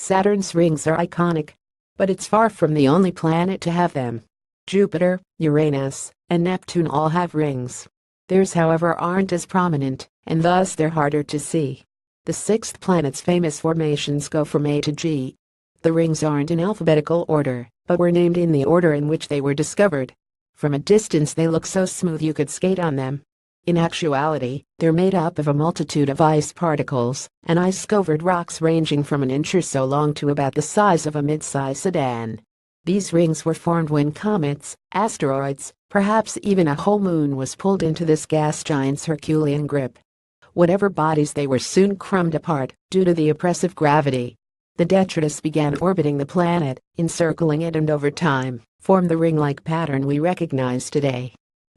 Saturn's rings are iconic. But it's far from the only planet to have them. Jupiter, Uranus, and Neptune all have rings. Theirs, however, aren't as prominent, and thus they're harder to see. The sixth planet's famous formations go from A to G. The rings aren't in alphabetical order, but were named in the order in which they were discovered. From a distance they look so smooth you could skate on them. In actuality, they're made up of a multitude of ice particles and ice-covered rocks ranging from an inch or so long to about the size of a mid-size sedan. These rings were formed when comets, asteroids, perhaps even a whole moon was pulled into this gas giant's Herculean grip. Whatever bodies they were soon crumbed apart due to the oppressive gravity. The detritus began orbiting the planet, encircling it, and over time, formed the ring-like pattern we recognize today.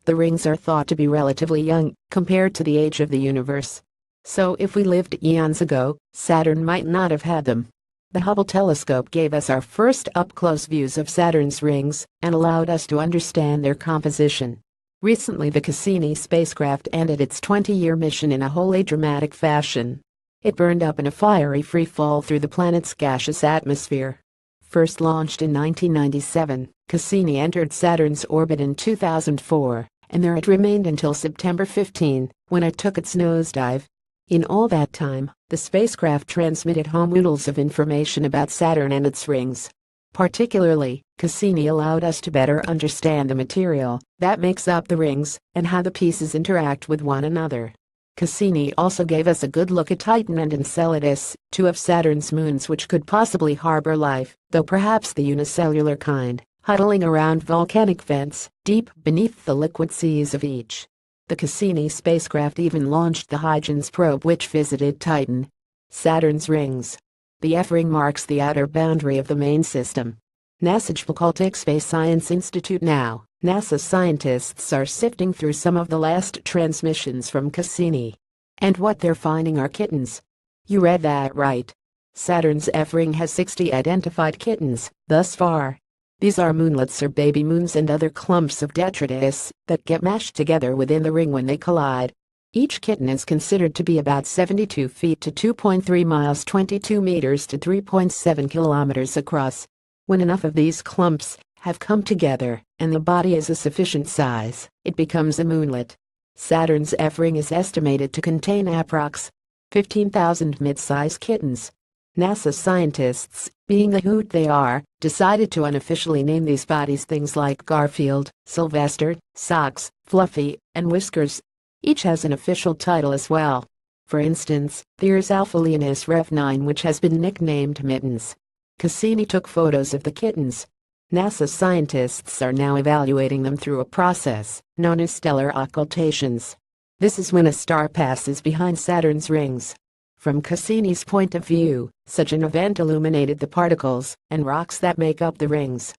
The rings are thought to be relatively young compared to the age of the universe. So if we lived eons ago, Saturn might not have had them. The Hubble telescope gave us our first up-close views of Saturn's rings and allowed us to understand their composition. Recently, the Cassini spacecraft ended its 20-year mission in a wholly dramatic fashion. It burned up in a fiery free-fall through the planet's gaseous atmosphere. First launched in 1997, Cassini entered Saturn's orbit in 2004, and there it remained until September 15, when it took its nosedive. In all that time, the spacecraft transmitted home oodles of information about Saturn and its rings. Particularly, Cassini allowed us to better understand the material that makes up the rings and how the pieces interact with one another. Cassini also gave us a good look at Titan and Enceladus, two of Saturn's moons which could possibly harbor life, though perhaps the unicellular kind, huddling around volcanic vents deep beneath the liquid seas of each. The Cassini spacecraft even launched the Huygens probe which visited Titan. Saturn's rings. The F ring marks the outer boundary of the main system. NASA's Caltech Space Science Institute now. NASA scientists are sifting through some of the last transmissions from Cassini. And what they're finding are kittens. You read that right. Saturn's F-ring has 60 identified kittens thus far. These are moonlets or baby moons and other clumps of detritus that get mashed together within the ring when they collide. Each kitten is considered to be about 72 feet to 2.3 miles, 22 meters to 3.7 kilometers across. When enough of these clumps have come together and the body is a sufficient size, it becomes a moonlet. Saturn's F-ring is estimated to contain approx. 15,000 mid-size kittens. NASA scientists, being the hoot they are, decided to unofficially name these bodies things like Garfield, Sylvester, Socks, Fluffy, and Whiskers. Each has an official title as well. For instance, there's Alpha Leonis Rev 9, which has been nicknamed Mittens. Cassini took photos of the kittens. NASA scientists are now evaluating them through a process known as stellar occultations. This is when a star passes behind Saturn's rings. From Cassini's point of view, such an event illuminated the particles and rocks that make up the rings.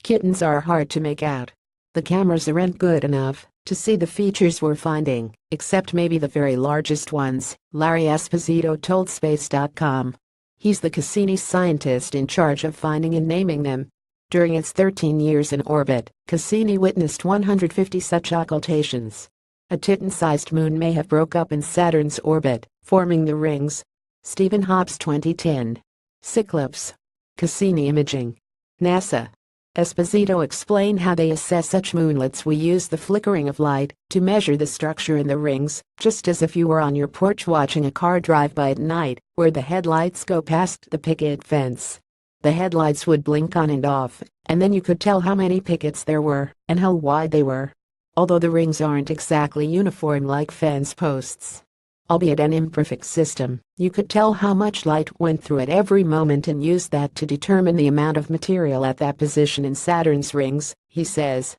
Kittens are hard to make out. The cameras aren't good enough to see the features we're finding, except maybe the very largest ones, Larry Esposito told Space.com. He's the Cassini scientist in charge of finding and naming them. During its 13 years in orbit, Cassini witnessed 150 such occultations. A Titan-sized moon may have broke up in Saturn's orbit, forming the rings. Stephen Hobbs 2010. Cyclops. Cassini imaging. NASA. Esposito explained how they assess such moonlets. We use the flickering of light to measure the structure in the rings, just as if you were on your porch watching a car drive by at night, where the headlights go past the picket fence. The headlights would blink on and off, and then you could tell how many pickets there were and how wide they were. Although the rings aren't exactly uniform like fence posts. Albeit an imperfect system, you could tell how much light went through at every moment and use that to determine the amount of material at that position in Saturn's rings, he says.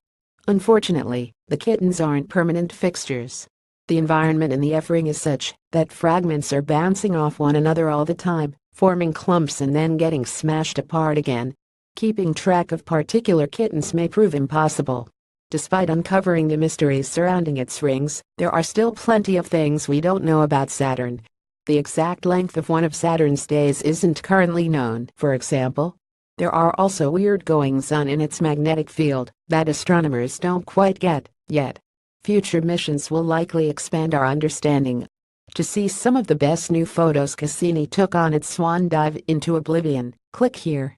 Unfortunately, the kittens aren't permanent fixtures. The environment in the F-ring is such that fragments are bouncing off one another all the time, forming clumps and then getting smashed apart again. Keeping track of particular kittens may prove impossible. Despite uncovering the mysteries surrounding its rings, there are still plenty of things we don't know about Saturn. The exact length of one of Saturn's days isn't currently known, for example. There are also weird goings-on in its magnetic field that astronomers don't quite get yet. Future missions will likely expand our understanding. To see some of the best new photos Cassini took on its swan dive into oblivion, click here.